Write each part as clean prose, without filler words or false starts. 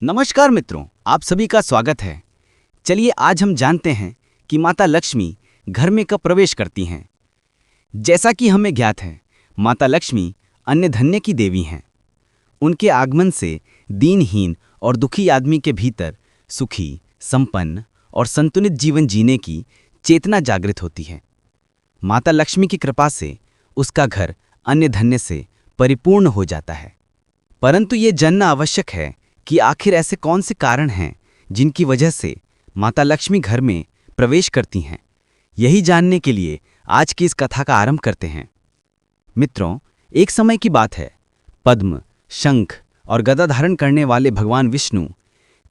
नमस्कार मित्रों, आप सभी का स्वागत है। चलिए आज हम जानते हैं कि माता लक्ष्मी घर में कब प्रवेश करती हैं। जैसा कि हमें ज्ञात है, माता लक्ष्मी अन्न धन्य की देवी हैं। उनके आगमन से दीनहीन और दुखी आदमी के भीतर सुखी, संपन्न और संतुलित जीवन जीने की चेतना जागृत होती है। माता लक्ष्मी की कृपा से उसका घर अन्न धन्य से परिपूर्ण हो जाता है। परंतु ये जानना आवश्यक है कि आखिर ऐसे कौन से कारण हैं जिनकी वजह से माता लक्ष्मी घर में प्रवेश करती हैं। यही जानने के लिए आज की इस कथा का आरंभ करते हैं। मित्रों, एक समय की बात है। पद्म, शंख और गदा धारण करने वाले भगवान विष्णु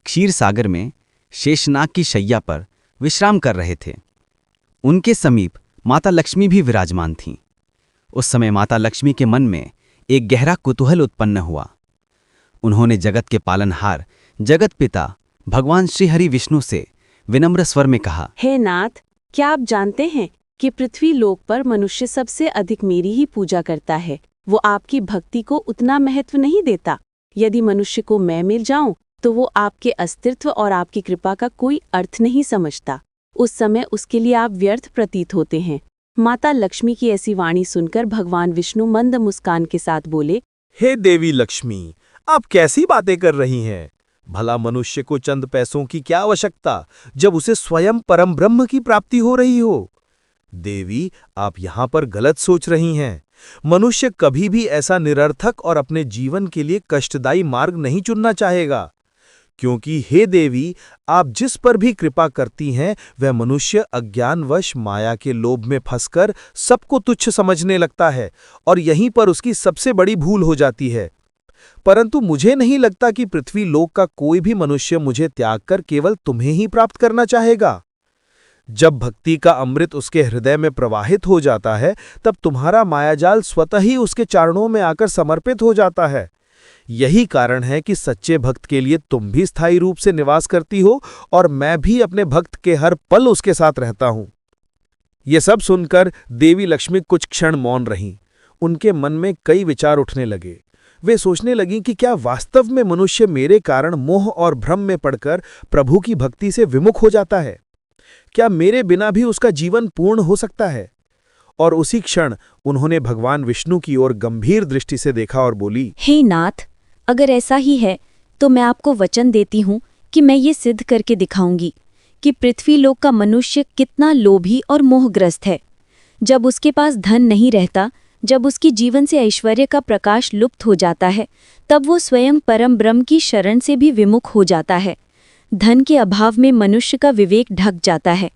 क्षीर सागर में शेषनाग की शैया पर विश्राम कर रहे थे। उनके समीप माता लक्ष्मी भी विराजमान थीं। उस समय माता लक्ष्मी के मन में एक गहरा कुतूहल उत्पन्न हुआ। उन्होंने जगत के पालनहार, जगत पिता भगवान श्री हरि विष्णु से विनम्र स्वर में कहा, हे नाथ, क्या आप जानते हैं कि पृथ्वी लोक पर मनुष्य सबसे अधिक मेरी ही पूजा करता है। वो आपकी भक्ति को उतना महत्व नहीं देता। यदि मनुष्य को मैं मिल जाऊं तो वो आपके अस्तित्व और आपकी कृपा का कोई अर्थ नहीं समझता। उस समय उसके लिए आप व्यर्थ प्रतीत होते हैं। माता लक्ष्मी की ऐसी वाणी सुनकर भगवान विष्णु मंद मुस्कान के साथ बोले, हे देवी लक्ष्मी, आप कैसी बातें कर रही हैं? भला मनुष्य को चंद पैसों की क्या आवश्यकता जब उसे स्वयं परम ब्रह्म की प्राप्ति हो रही हो। देवी, आप यहाँ पर गलत सोच रही हैं। मनुष्य कभी भी ऐसा निरर्थक और अपने जीवन के लिए कष्टदायी मार्ग नहीं चुनना चाहेगा, क्योंकि हे देवी, आप जिस पर भी कृपा करती हैं वह मनुष्य अज्ञानवश माया के लोभ में फंसकर सबको तुच्छ समझने लगता है और यहीं पर उसकी सबसे बड़ी भूल हो जाती है। परंतु मुझे नहीं लगता कि पृथ्वी लोक का कोई भी मनुष्य मुझे त्याग कर केवल तुम्हें ही प्राप्त करना चाहेगा। जब भक्ति का अमृत उसके हृदय में प्रवाहित हो जाता है, तब तुम्हारा मायाजाल स्वतः ही उसके चरणों में आकर समर्पित हो जाता है। यही कारण है कि सच्चे भक्त के लिए तुम भी स्थायी रूप से निवास करती हो और मैं भी अपने भक्त के हर पल उसके साथ रहता हूं। ये सब सुनकर देवी लक्ष्मी कुछ क्षण मौन रहीं। उनके मन में कई विचार उठने लगे। वे सोचने लगीं कि क्या वास्तव में मनुष्य मेरे कारण मोह और भ्रम में पड़कर प्रभु की भक्ति से विमुख हो जाता है? क्या मेरे बिना भी उसका जीवन पूर्ण हो सकता है? और उसी क्षण उन्होंने भगवान विष्णु की ओर गंभीर दृष्टि से देखा और बोली, हे नाथ, अगर ऐसा ही है तो मैं आपको वचन देती हूँ कि मैं ये सिद्ध करके दिखाऊंगी कि पृथ्वी लोक का मनुष्य कितना लोभी और मोहग्रस्त है। जब उसके पास धन नहीं रहता, जब उसकी जीवन से ऐश्वर्य का प्रकाश लुप्त हो जाता है, तब वो स्वयं परम ब्रह्म की शरण से भी विमुख हो जाता है। धन के अभाव में मनुष्य का विवेक ढक जाता है,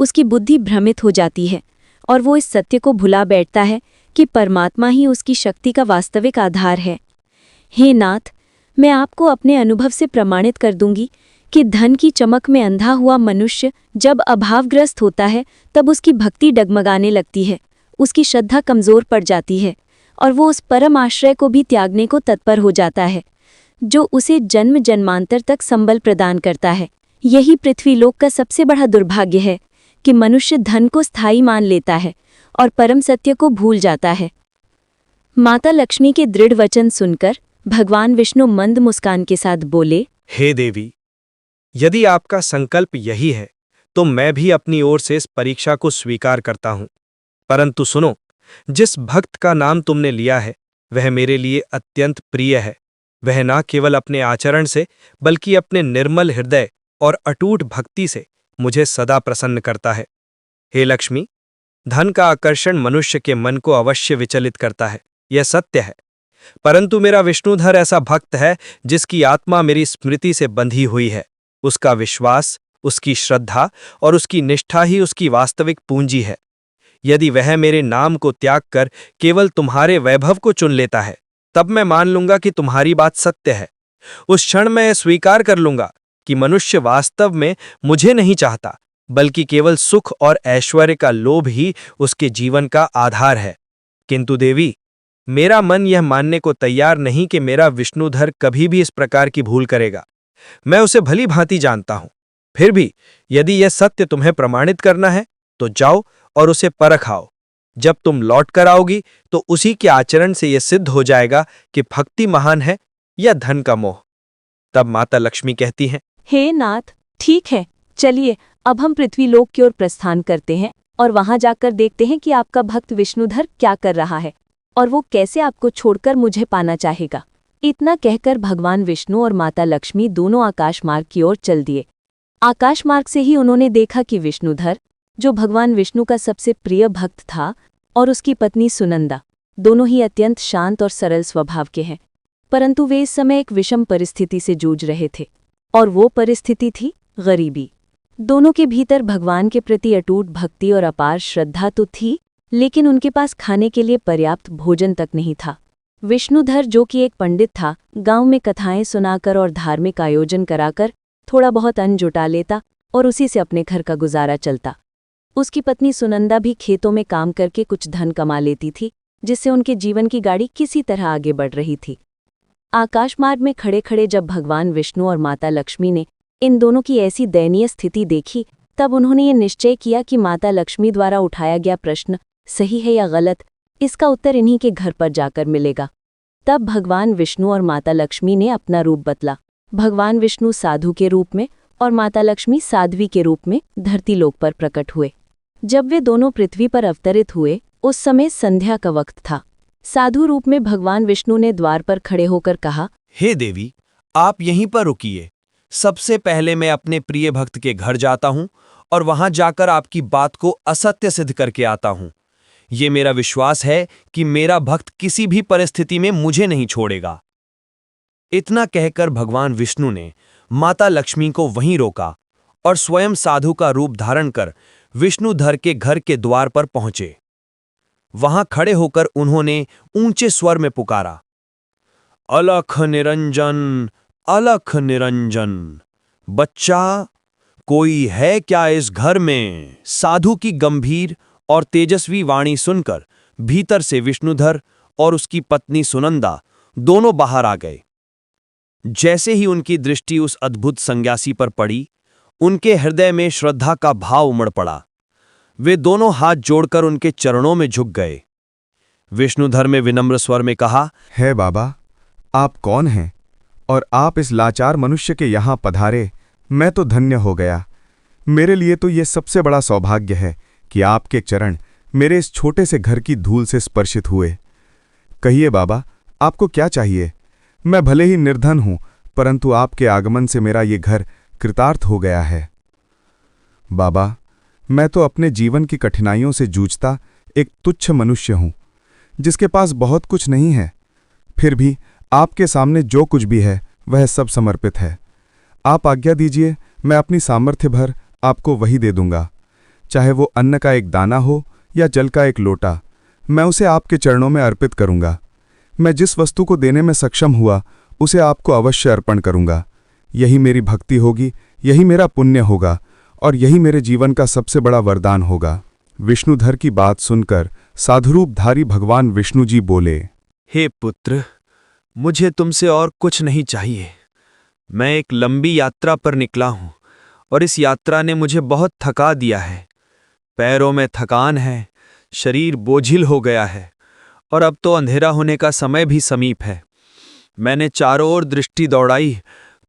उसकी बुद्धि भ्रमित हो जाती है और वो इस सत्य को भुला बैठता है कि परमात्मा ही उसकी शक्ति का वास्तविक आधार है। हे नाथ, मैं आपको अपने अनुभव से प्रमाणित कर दूंगी कि धन की चमक में अंधा हुआ मनुष्य जब अभावग्रस्त होता है तब उसकी भक्ति डगमगाने लगती है, उसकी श्रद्धा कमजोर पड़ जाती है और वो उस परम आश्रय को भी त्यागने को तत्पर हो जाता है जो उसे जन्म जन्मांतर तक संबल प्रदान करता है। यही पृथ्वी लोक का सबसे बड़ा दुर्भाग्य है कि मनुष्य धन को स्थायी मान लेता है और परम सत्य को भूल जाता है। माता लक्ष्मी के दृढ़ वचन सुनकर भगवान विष्णु मंद मुस्कान के साथ बोले, हे देवी, यदि आपका संकल्प यही है तो मैं भी अपनी ओर से इस परीक्षा को स्वीकार करता हूं। परंतु सुनो, जिस भक्त का नाम तुमने लिया है वह मेरे लिए अत्यंत प्रिय है। वह न केवल अपने आचरण से बल्कि अपने निर्मल हृदय और अटूट भक्ति से मुझे सदा प्रसन्न करता है। हे लक्ष्मी, धन का आकर्षण मनुष्य के मन को अवश्य विचलित करता है, यह सत्य है। परंतु मेरा विष्णुधर ऐसा भक्त है जिसकी आत्मा मेरी स्मृति से बंधी हुई है। उसका विश्वास, उसकी श्रद्धा और उसकी निष्ठा ही उसकी वास्तविक पूंजी है। यदि वह मेरे नाम को त्याग कर केवल तुम्हारे वैभव को चुन लेता है, तब मैं मान लूंगा कि तुम्हारी बात सत्य है। उस क्षण मैं स्वीकार कर लूंगा कि मनुष्य वास्तव में मुझे नहीं चाहता, बल्कि केवल सुख और ऐश्वर्य का लोभ ही उसके जीवन का आधार है। किंतु देवी, मेरा मन यह मानने को तैयार नहीं कि मेरा विष्णुधर कभी भी इस प्रकार की भूल करेगा। मैं उसे भली भांति जानता हूं। फिर भी यदि यह सत्य तुम्हें प्रमाणित करना है तो जाओ और उसे परख आओ। जब तुम लौट कर आओगी तो उसी के आचरण से यह सिद्ध हो जाएगा कि भक्ति महान है या धन का मोह। तब माता लक्ष्मी कहती हैं, हे नाथ, ठीक है, चलिए अब हम पृथ्वी लोक की ओर प्रस्थान करते हैं और वहां जाकर देखते हैं कि आपका भक्त विष्णुधर क्या कर रहा है और वो कैसे आपको छोड़कर मुझे पाना चाहेगा। इतना कहकर भगवान विष्णु और माता लक्ष्मी दोनों आकाश मार्ग की ओर चल दिए। आकाश मार्ग से ही उन्होंने देखा कि विष्णुधर, जो भगवान विष्णु का सबसे प्रिय भक्त था, और उसकी पत्नी सुनंदा दोनों ही अत्यंत शांत और सरल स्वभाव के हैं, परंतु वे इस समय एक विषम परिस्थिति से जूझ रहे थे, और वो परिस्थिति थी गरीबी। दोनों के भीतर भगवान के प्रति अटूट भक्ति और अपार श्रद्धा तो थी, लेकिन उनके पास खाने के लिए पर्याप्त भोजन तक नहीं था। विष्णुधर, जो कि एक पंडित था, गांव में कथाएं सुनाकर और धार्मिक आयोजन कराकर थोड़ा बहुत अन्न जुटा लेता और उसी से अपने घर का गुजारा चलता। उसकी पत्नी सुनंदा भी खेतों में काम करके कुछ धन कमा लेती थी, जिससे उनके जीवन की गाड़ी किसी तरह आगे बढ़ रही थी। आकाशमार्ग में खड़े खड़े जब भगवान विष्णु और माता लक्ष्मी ने इन दोनों की ऐसी दयनीय स्थिति देखी, तब उन्होंने ये निश्चय किया कि माता लक्ष्मी द्वारा उठाया गया प्रश्न सही है या गलत, इसका उत्तर इन्हीं के घर पर जाकर मिलेगा। तब भगवान विष्णु और माता लक्ष्मी ने अपना रूप बदला। भगवान विष्णु साधु के रूप में और माता लक्ष्मी साध्वी के रूप में धरती लोक पर प्रकट हुए। जब वे दोनों पृथ्वी पर अवतरित हुए, उस समय संध्या का वक्त था। साधु रूप में भगवान विष्णु ने द्वार पर खड़े होकर कहा, हे देवी, आप यहीं पर रुकिए। सबसे पहले मैं अपने प्रिय भक्त के घर जाता हूं और वहां जाकर आपकी बात को असत्य सिद्ध करके आता हूं। ये मेरा विश्वास है कि मेरा भक्त किसी भी परिस्थिति में मुझे नहीं छोड़ेगा। इतना कहकर भगवान विष्णु ने माता लक्ष्मी को वहीं रोका और स्वयं साधु का रूप धारण कर विष्णुधर के घर के द्वार पर पहुंचे। वहां खड़े होकर उन्होंने ऊंचे स्वर में पुकारा, अलख निरंजन, अलख निरंजन। बच्चा, कोई है क्या इस घर में? साधु की गंभीर और तेजस्वी वाणी सुनकर भीतर से विष्णुधर और उसकी पत्नी सुनंदा दोनों बाहर आ गए। जैसे ही उनकी दृष्टि उस अद्भुत संन्यासी पर पड़ी, उनके हृदय में श्रद्धा का भाव उमड़ पड़ा। वे दोनों हाथ जोड़कर उनके चरणों में झुक गए। विष्णुधर में विनम्र स्वर में कहा, है बाबा, आप कौन हैं और आप इस लाचार मनुष्य के यहाँ पधारे? मैं तो धन्य हो गया। मेरे लिए तो ये सबसे बड़ा सौभाग्य है कि आपके चरण मेरे इस छोटे से घर की धूल से स्पर्शित हुए। कहिए बाबा, आपको क्या चाहिए? मैं भले ही निर्धन हूं, परंतु आपके आगमन से मेरा ये घर कृतार्थ हो गया है। बाबा, मैं तो अपने जीवन की कठिनाइयों से जूझता एक तुच्छ मनुष्य हूं, जिसके पास बहुत कुछ नहीं है। फिर भी आपके सामने जो कुछ भी है वह सब समर्पित है। आप आज्ञा दीजिए, मैं अपनी सामर्थ्य भर आपको वही दे दूंगा। चाहे वो अन्न का एक दाना हो या जल का एक लोटा, मैं उसे आपके चरणों में अर्पित करूंगा। मैं जिस वस्तु को देने में सक्षम हुआ उसे आपको अवश्य अर्पण करूंगा। यही मेरी भक्ति होगी, यही मेरा पुण्य होगा और यही मेरे जीवन का सबसे बड़ा वरदान होगा। विष्णुधर की बात सुनकर साधुरूपधारी भगवान विष्णु जी बोले, हे पुत्र, मुझे तुमसे और कुछ नहीं चाहिए। मैं एक लंबी यात्रा पर निकला हूं और इस यात्रा ने मुझे बहुत थका दिया है। पैरों में थकान है, शरीर बोझिल हो गया है और अब तो अंधेरा होने का समय भी समीप है। मैंने चारों ओर दृष्टि दौड़ाई,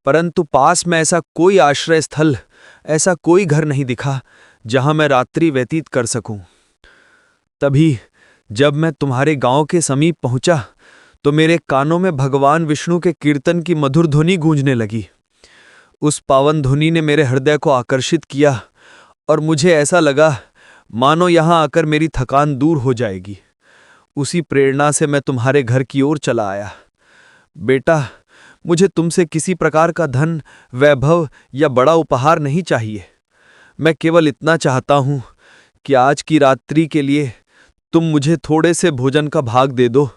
परंतु पास में ऐसा कोई आश्रय स्थल, ऐसा कोई घर नहीं दिखा जहां मैं रात्रि व्यतीत कर सकूं। तभी जब मैं तुम्हारे गांव के समीप पहुंचा तो मेरे कानों में भगवान विष्णु के कीर्तन की मधुर ध्वनि गूंजने लगी। उस पावन ध्वनि ने मेरे हृदय को आकर्षित किया और मुझे ऐसा लगा मानो यहां आकर मेरी थकान दूर हो जाएगी। उसी प्रेरणा से मैं तुम्हारे घर की ओर चला आया। बेटा, मुझे तुमसे किसी प्रकार का धन, वैभव या बड़ा उपहार नहीं चाहिए। मैं केवल इतना चाहता हूं कि आज की रात्रि के लिए तुम मुझे थोड़े से भोजन का भाग दे दो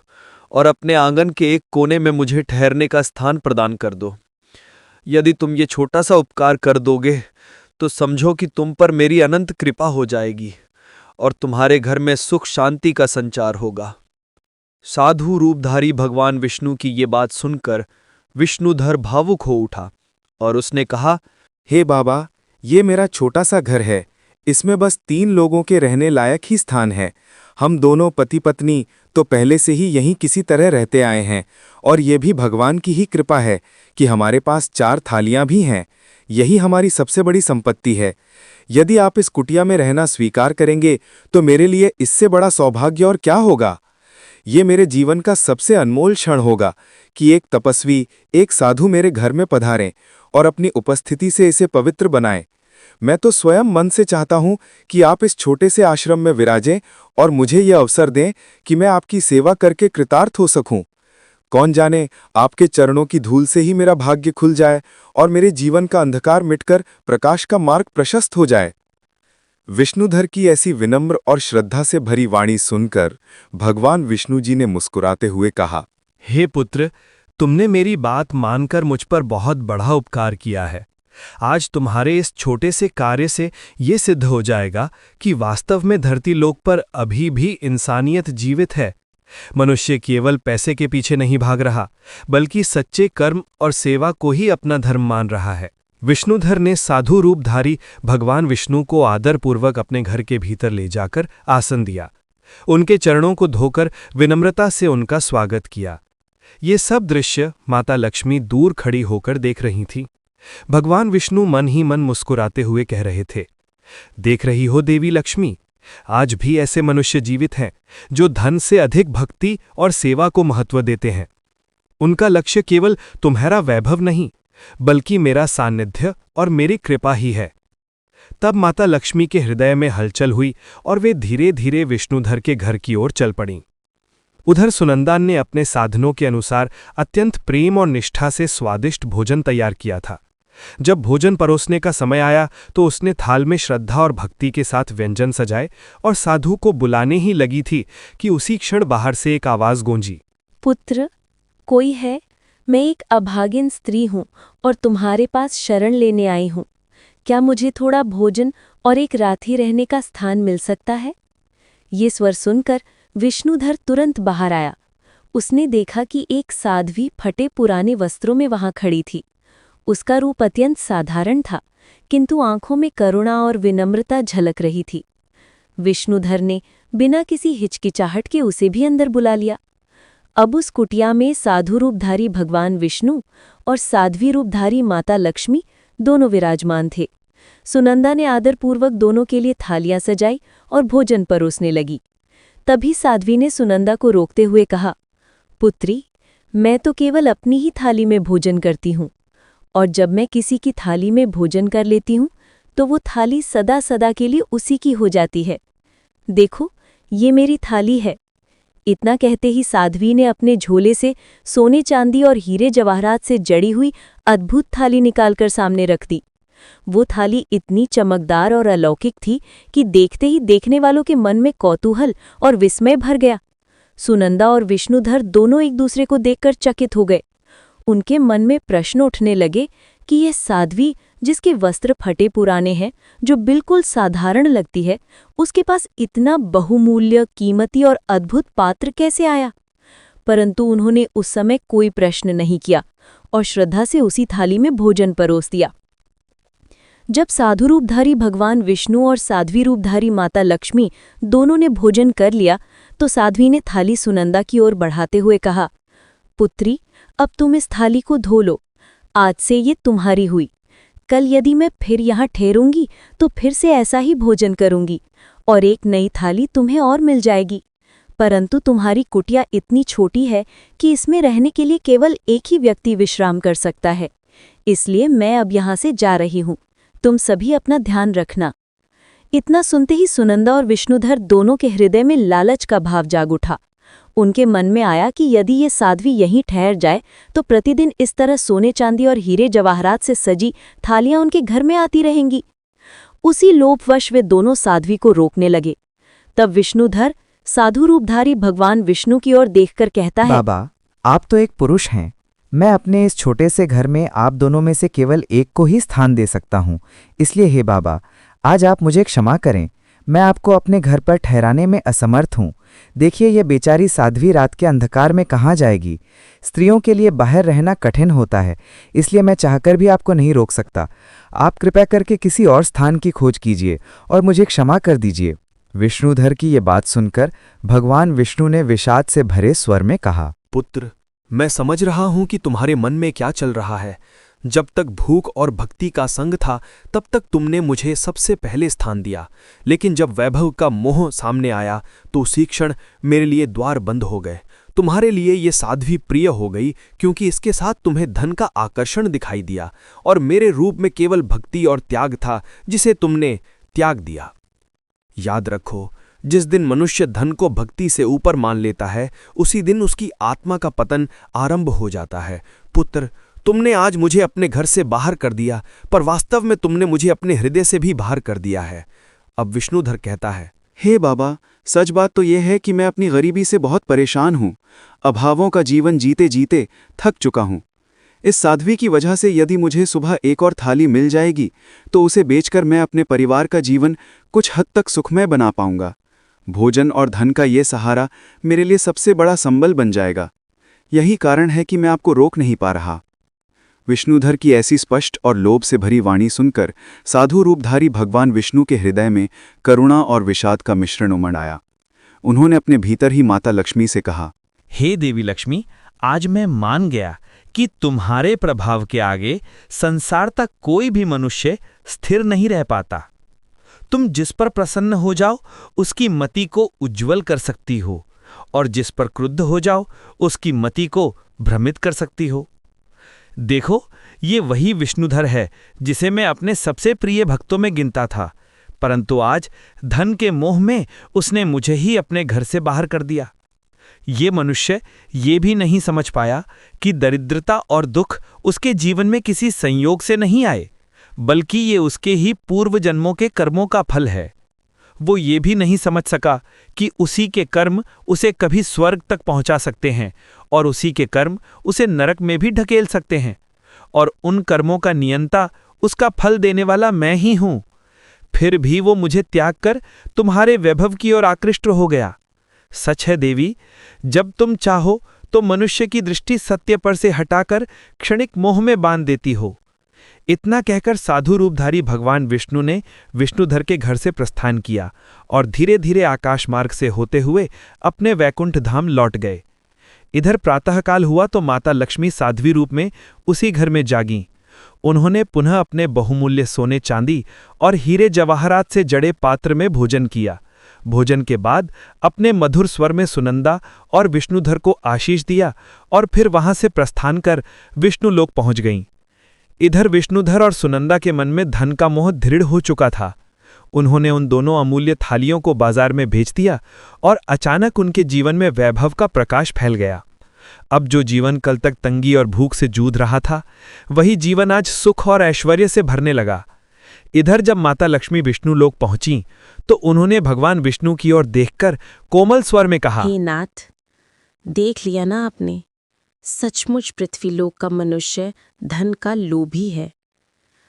और अपने आंगन के एक कोने में मुझे ठहरने का स्थान प्रदान कर दो। यदि तुम ये छोटा सा उपकार कर दोगे तो समझो कि तुम पर मेरी अनंत कृपा हो जाएगी और तुम्हारे घर में सुख शांति का संचार होगा। साधु रूपधारी भगवान विष्णु की ये बात सुनकर विष्णुधर भावुक हो उठा और उसने कहा, हे बाबा, ये मेरा छोटा सा घर है। इसमें बस 3 लोगों के रहने लायक ही स्थान है। हम दोनों पति पत्नी तो पहले से ही यहीं किसी तरह रहते आए हैं, और ये भी भगवान की ही कृपा है कि हमारे पास 4 थालियां भी हैं। यही हमारी सबसे बड़ी संपत्ति है। यदि आप इस कुटिया में रहना स्वीकार करेंगे तो मेरे लिए इससे बड़ा सौभाग्य और क्या होगा। ये मेरे जीवन का सबसे अनमोल क्षण होगा कि एक तपस्वी, एक साधु मेरे घर में पधारें और अपनी उपस्थिति से इसे पवित्र बनाएं। मैं तो स्वयं मन से चाहता हूं कि आप इस छोटे से आश्रम में विराजें और मुझे यह अवसर दें कि मैं आपकी सेवा करके कृतार्थ हो सकूं। कौन जाने, आपके चरणों की धूल से ही मेरा भाग्य खुल जाए और मेरे जीवन का अंधकार मिटकर प्रकाश का मार्ग प्रशस्त हो जाए। विष्णुधर की ऐसी विनम्र और श्रद्धा से भरी वाणी सुनकर भगवान विष्णु जी ने मुस्कुराते हुए कहा, हे पुत्र, तुमने मेरी बात मानकर मुझ पर बहुत बड़ा उपकार किया है। आज तुम्हारे इस छोटे से कार्य से ये सिद्ध हो जाएगा कि वास्तव में धरती लोक पर अभी भी इंसानियत जीवित है। मनुष्य केवल पैसे के पीछे नहीं भाग रहा, बल्कि सच्चे कर्म और सेवा को ही अपना धर्म मान रहा है। विष्णुधर ने साधु रूपधारी भगवान विष्णु को आदरपूर्वक अपने घर के भीतर ले जाकर आसन दिया। उनके चरणों को धोकर विनम्रता से उनका स्वागत किया। ये सब दृश्य माता लक्ष्मी दूर खड़ी होकर देख रही थीं। भगवान विष्णु मन ही मन मुस्कुराते हुए कह रहे थे, देख रही हो देवी लक्ष्मी, आज भी ऐसे मनुष्य जीवित हैं जो धन से अधिक भक्ति और सेवा को महत्व देते हैं। उनका लक्ष्य केवल तुम्हारा वैभव नहीं, बल्कि मेरा सान्निध्य और मेरी कृपा ही है। तब माता लक्ष्मी के हृदय में हलचल हुई और वे धीरे धीरे विष्णुधर के घर की ओर चल पड़ीं। उधर सुनंदा ने अपने साधनों के अनुसार अत्यंत प्रेम और निष्ठा से स्वादिष्ट भोजन तैयार किया था। जब भोजन परोसने का समय आया तो उसने थाल में श्रद्धा और भक्ति के साथ व्यंजन सजाए और साधु को बुलाने ही लगी थी कि उसी क्षण बाहर से एक आवाज गूंजी, पुत्र, कोई है? मैं एक अभागिन स्त्री हूँ और तुम्हारे पास शरण लेने आई हूँ। क्या मुझे थोड़ा भोजन और एक रात्रि रहने का स्थान मिल सकता है? ये स्वर सुनकर विष्णुधर तुरंत बाहर आया। उसने देखा कि एक साध्वी फटे पुराने वस्त्रों में वहां खड़ी थी। उसका रूप अत्यंत साधारण था, किंतु आंखों में करुणा और विनम्रता झलक रही थी। विष्णुधर ने बिना किसी हिचकिचाहट के उसे भी अंदर बुला लिया। अब उस कुटिया में साधु रूपधारी भगवान विष्णु और साध्वी रूपधारी माता लक्ष्मी दोनों विराजमान थे। सुनंदा ने आदरपूर्वक दोनों के लिए थालियां सजाई और भोजन परोसने लगी। तभी साध्वी ने सुनंदा को रोकते हुए कहा, पुत्री, मैं तो केवल अपनी ही थाली में भोजन करती हूँ, और जब मैं किसी की थाली में भोजन कर लेती हूँ तो वो थाली सदा सदा के लिए उसी की हो जाती है। देखो, ये मेरी थाली है। इतना कहते ही साध्वी ने अपने झोले से सोने चांदी और हीरे जवाहरात से जड़ी हुई अद्भुत थाली निकालकर सामने रख दी। वो थाली इतनी चमकदार और अलौकिक थी कि देखते ही देखने वालों के मन में कौतूहल और विस्मय भर गया। सुनंदा और विष्णुधर दोनों एक दूसरे को देखकर चकित हो गए। उनके मन में प्रश्न उठने लगे कि यह साध्वी, जिसके वस्त्र फटे पुराने हैं, जो बिल्कुल साधारण लगती है, उसके पास इतना बहुमूल्य, कीमती और अद्भुत पात्र कैसे आया? परंतु उन्होंने उस समय कोई प्रश्न नहीं किया और श्रद्धा से उसी थाली में भोजन परोस दिया। जब साधु रूपधारी भगवान विष्णु और साध्वी रूपधारी माता लक्ष्मी दोनों ने भोजन कर लिया तो साध्वी ने थाली सुनंदा की ओर बढ़ाते हुए कहा, पुत्री, अब तुम इस थाली को धो लो। आज से ये तुम्हारी हुई। कल यदि मैं फिर यहाँ ठहरूंगी तो फिर से ऐसा ही भोजन करूंगी और एक नई थाली तुम्हें और मिल जाएगी। परंतु तुम्हारी कुटिया इतनी छोटी है कि इसमें रहने के लिए केवल एक ही व्यक्ति विश्राम कर सकता है, इसलिए मैं अब यहाँ से जा रही हूँ। तुम सभी अपना ध्यान रखना। इतना सुनते ही सुनंदा और विष्णुधर दोनों के हृदय में लालच का भाव जाग उठा। उनके मन में आया कि यदि ये साध्वी यहीं ठहर जाए तो प्रतिदिन इस तरह सोने चांदी और हीरे जवाहरात से सजी थालियां उनके घर में आती रहेंगी। उसी लोभवश वे दोनों साध्वी को रोकने लगे। तब विष्णुधर साधु रूपधारी भगवान विष्णु की ओर देखकर कहता है, बाबा, आप तो एक पुरुष हैं। मैं अपने इस छोटे से घर में आप दोनों में से केवल एक को ही स्थान दे सकता हूँ। इसलिए हे बाबा, आज आप मुझे क्षमा करें। मैं आपको अपने घर पर ठहराने में असमर्थ हूँ। देखिए, ये बेचारी साध्वी रात के अंधकार में कहाँ जाएगी। स्त्रियों के लिए बाहर रहना कठिन होता है, इसलिए मैं चाहकर भी आपको नहीं रोक सकता। आप कृपया करके किसी और स्थान की खोज कीजिए और मुझे क्षमा कर दीजिए। विष्णुधर की ये बात सुनकर भगवान विष्णु ने विषाद से भरे स्वर में कहा, पुत्र, मैं समझ रहा हूं कि तुम्हारे मन में क्या चल रहा है। जब तक भूख और भक्ति का संग था तब तक तुमने मुझे सबसे पहले स्थान दिया, लेकिन जब वैभव का मोह सामने आया तो उसी क्षण मेरे लिए द्वार बंद हो गए। तुम्हारे लिए ये साध्वी प्रिय हो गई क्योंकि इसके साथ तुम्हें धन का आकर्षण दिखाई दिया, और मेरे रूप में केवल भक्ति और त्याग था जिसे तुमने त्याग दिया। याद रखो, जिस दिन मनुष्य धन को भक्ति से ऊपर मान लेता है उसी दिन उसकी आत्मा का पतन आरंभ हो जाता है। पुत्र, तुमने आज मुझे अपने घर से बाहर कर दिया, पर वास्तव में तुमने मुझे अपने हृदय से भी बाहर कर दिया है। अब विष्णुधर कहता है, हे बाबा, सच बात तो यह है कि मैं अपनी गरीबी से बहुत परेशान हूँ। अभावों का जीवन जीते जीते थक चुका हूँ। इस साध्वी की वजह से यदि मुझे सुबह एक और थाली मिल जाएगी तो उसे बेचकर मैं अपने परिवार का जीवन कुछ हद तक सुखमय बना पाऊंगा। भोजन और धन का ये सहारा मेरे लिए सबसे बड़ा संबल बन जाएगा। यही कारण है कि मैं आपको रोक नहीं पा रहा। विष्णुधर की ऐसी स्पष्ट और लोभ से भरी वाणी सुनकर साधु रूपधारी भगवान विष्णु के हृदय में करुणा और विषाद का मिश्रण उमड़ आया। उन्होंने अपने भीतर ही माता लक्ष्मी से कहा, हे देवी लक्ष्मी, आज मैं मान गया कि तुम्हारे प्रभाव के आगे संसार तक कोई भी मनुष्य स्थिर नहीं रह पाता। तुम जिस पर प्रसन्न हो जाओ उसकी मति को उज्ज्वल कर सकती हो, और जिस पर क्रुद्ध हो जाओ उसकी मति को भ्रमित कर सकती हो। देखो, ये वही विष्णुधर है जिसे मैं अपने सबसे प्रिय भक्तों में गिनता था, परंतु आज धन के मोह में उसने मुझे ही अपने घर से बाहर कर दिया। ये मनुष्य ये भी नहीं समझ पाया कि दरिद्रता और दुख उसके जीवन में किसी संयोग से नहीं आए, बल्कि ये उसके ही पूर्व जन्मों के कर्मों का फल है। वो ये भी नहीं समझ सका कि उसी के कर्म उसे कभी स्वर्ग तक पहुंचा सकते हैं और उसी के कर्म उसे नरक में भी ढकेल सकते हैं, और उन कर्मों का नियंता, उसका फल देने वाला मैं ही हूं। फिर भी वो मुझे त्याग कर तुम्हारे वैभव की ओर आकृष्ट हो गया। सच है देवी, जब तुम चाहो तो मनुष्य की दृष्टि सत्य पर से हटाकर क्षणिक मोह में बांध देती हो। इतना कहकर साधु रूपधारी भगवान विष्णु ने विष्णुधर के घर से प्रस्थान किया और धीरे धीरे आकाश मार्ग से होते हुए अपने वैकुंठ धाम लौट गए। इधर प्रातःकाल हुआ तो माता लक्ष्मी साध्वी रूप में उसी घर में जागीं। उन्होंने पुनः अपने बहुमूल्य सोने चांदी और हीरे जवाहरात से जड़े पात्र में भोजन किया। भोजन के बाद अपने मधुर स्वर में सुनंदा और विष्णुधर को आशीष दिया और फिर वहां से प्रस्थान कर विष्णुलोक पहुंच गईं। इधर विष्णुधर और सुनंदा के मन में धन का मोह दृढ़ हो चुका था। उन्होंने उन दोनों अमूल्य थालियों को बाजार में भेज दिया और अचानक उनके जीवन में वैभव का प्रकाश फैल गया। अब जो जीवन कल तक तंगी और भूख से जूझ रहा था, वही जीवन आज सुख और ऐश्वर्य से भरने लगा। इधर जब माता लक्ष्मी विष्णुलोक पहुंची तो उन्होंने भगवान विष्णु की ओर देखकर कोमल स्वर में कहा, हे नाथ, देख लिया ना आपने, सचमुच पृथ्वीलोक का मनुष्य धन का लोभी है।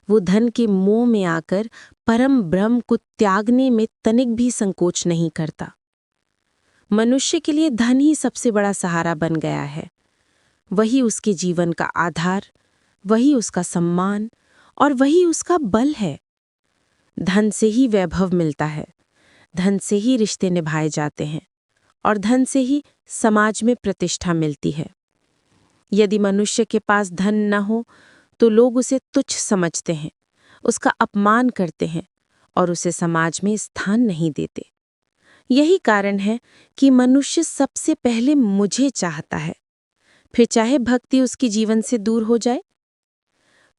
वो धन के मोह में आकर परम ब्रह्म को त्यागने में तनिक भी संकोच नहीं करता। मनुष्य के लिए धन ही सबसे बड़ा सहारा बन गया है। वही उसके जीवन का आधार, वही उसका सम्मान और वही उसका बल है। धन से ही वैभव मिलता है, धन से ही रिश्ते निभाए जाते हैं और धन से ही समाज में प्रतिष्ठा मिलती है। यदि मनुष्य के पास धन न हो तो लोग उसे तुच्छ समझते हैं, उसका अपमान करते हैं और उसे समाज में स्थान नहीं देते। यही कारण है कि मनुष्य सबसे पहले मुझे चाहता है, फिर चाहे भक्ति उसकी जीवन से दूर हो जाए।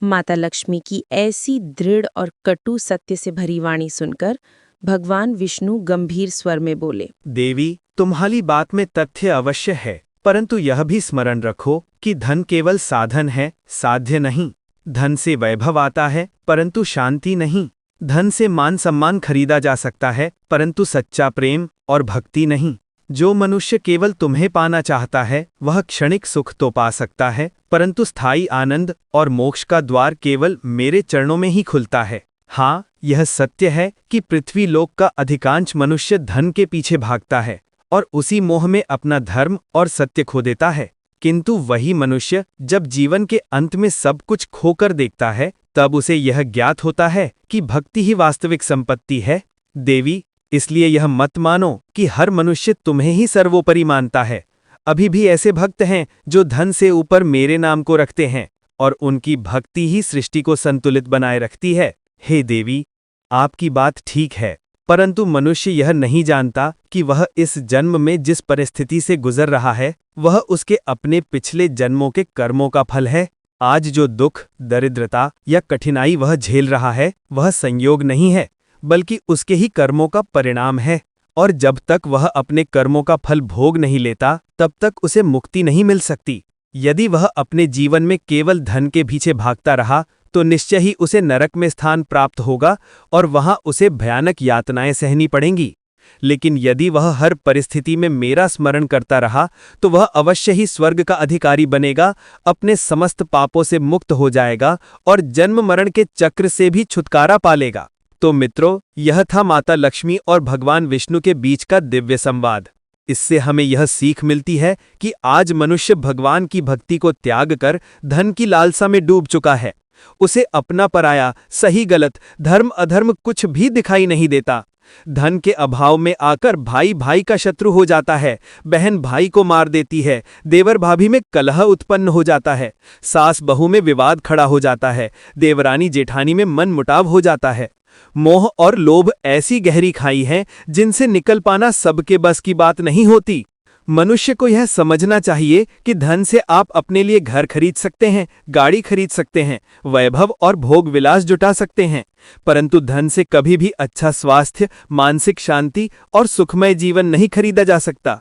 माता लक्ष्मी की ऐसी दृढ़ और कटु सत्य से भरी वाणी सुनकर भगवान विष्णु गंभीर स्वर में बोले, देवी, तुम्हारी बात में तथ्य अवश्य है, परंतु यह भी स्मरण रखो कि धन केवल साधन है, साध्य नहीं। धन से वैभव आता है, परंतु शांति नहीं। धन से मान सम्मान खरीदा जा सकता है, परंतु सच्चा प्रेम और भक्ति नहीं। जो मनुष्य केवल तुम्हें पाना चाहता है वह क्षणिक सुख तो पा सकता है, परंतु स्थायी आनंद और मोक्ष का द्वार केवल मेरे चरणों में ही खुलता है। हाँ, यह सत्य है कि पृथ्वीलोक का अधिकांश मनुष्य धन के पीछे भागता है और उसी मोह में अपना धर्म और सत्य खो देता है, किंतु वही मनुष्य जब जीवन के अंत में सब कुछ खोकर देखता है तब उसे यह ज्ञात होता है कि भक्ति ही वास्तविक संपत्ति है। देवी, इसलिए यह मत मानो कि हर मनुष्य तुम्हें ही सर्वोपरि मानता है। अभी भी ऐसे भक्त हैं जो धन से ऊपर मेरे नाम को रखते हैं, और उनकी भक्ति ही सृष्टि को संतुलित बनाए रखती है। हे देवी, आपकी बात ठीक है, परंतु मनुष्य यह नहीं जानता कि वह इस जन्म में जिस परिस्थिति से गुजर रहा है वह उसके अपने पिछले जन्मों के कर्मों का फल है। आज जो दुख, दरिद्रता या कठिनाई वह झेल रहा है वह संयोग नहीं है, बल्कि उसके ही कर्मों का परिणाम है। और जब तक वह अपने कर्मों का फल भोग नहीं लेता तब तक उसे मुक्ति नहीं मिल सकती। यदि वह अपने जीवन में केवल धन के पीछे भागता रहा तो निश्चय ही उसे नरक में स्थान प्राप्त होगा और वहां उसे भयानक यातनाएं सहनी पड़ेंगी। लेकिन यदि वह हर परिस्थिति में मेरा स्मरण करता रहा तो वह अवश्य ही स्वर्ग का अधिकारी बनेगा, अपने समस्त पापों से मुक्त हो जाएगा और जन्म मरण के चक्र से भी छुटकारा पालेगा। तो मित्रों, यह था माता लक्ष्मी और भगवान विष्णु के बीच का दिव्य संवाद। इससे हमें यह सीख मिलती है कि आज मनुष्य भगवान की भक्ति को त्याग कर धन की लालसा में डूब चुका है। उसे अपना पराया, सही गलत, धर्म अधर्म कुछ भी दिखाई नहीं देता। धन के अभाव में आकर भाई भाई का शत्रु हो जाता है, बहन भाई को मार देती है, देवर भाभी में कलह उत्पन्न हो जाता है, सास बहू में विवाद खड़ा हो जाता है, देवरानी जेठानी में मन मुटाव हो जाता है। मोह और लोभ ऐसी गहरी खाई है जिनसे निकल पाना सबके बस की बात नहीं होती। मनुष्य को यह समझना चाहिए कि धन से आप अपने लिए घर खरीद सकते हैं, गाड़ी खरीद सकते हैं, वैभव और भोग विलास जुटा सकते हैं, परंतु धन से कभी भी अच्छा स्वास्थ्य, मानसिक शांति और सुखमय जीवन नहीं खरीदा जा सकता।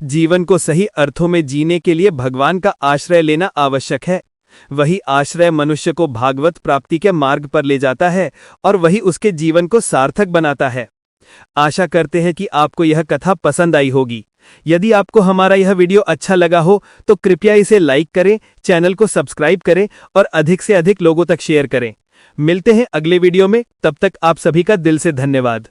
जीवन को सही अर्थों में जीने के लिए भगवान का आश्रय लेना आवश्यक है। वही आश्रय मनुष्य को भागवत प्राप्ति के मार्ग पर ले जाता है और वही उसके जीवन को सार्थक बनाता है। आशा करते हैं कि आपको यह कथा पसंद आई होगी। यदि आपको हमारा यह वीडियो अच्छा लगा हो तो कृपया इसे लाइक करें, चैनल को सब्सक्राइब करें और अधिक से अधिक लोगों तक शेयर करें। मिलते हैं अगले वीडियो में, तब तक आप सभी का दिल से धन्यवाद।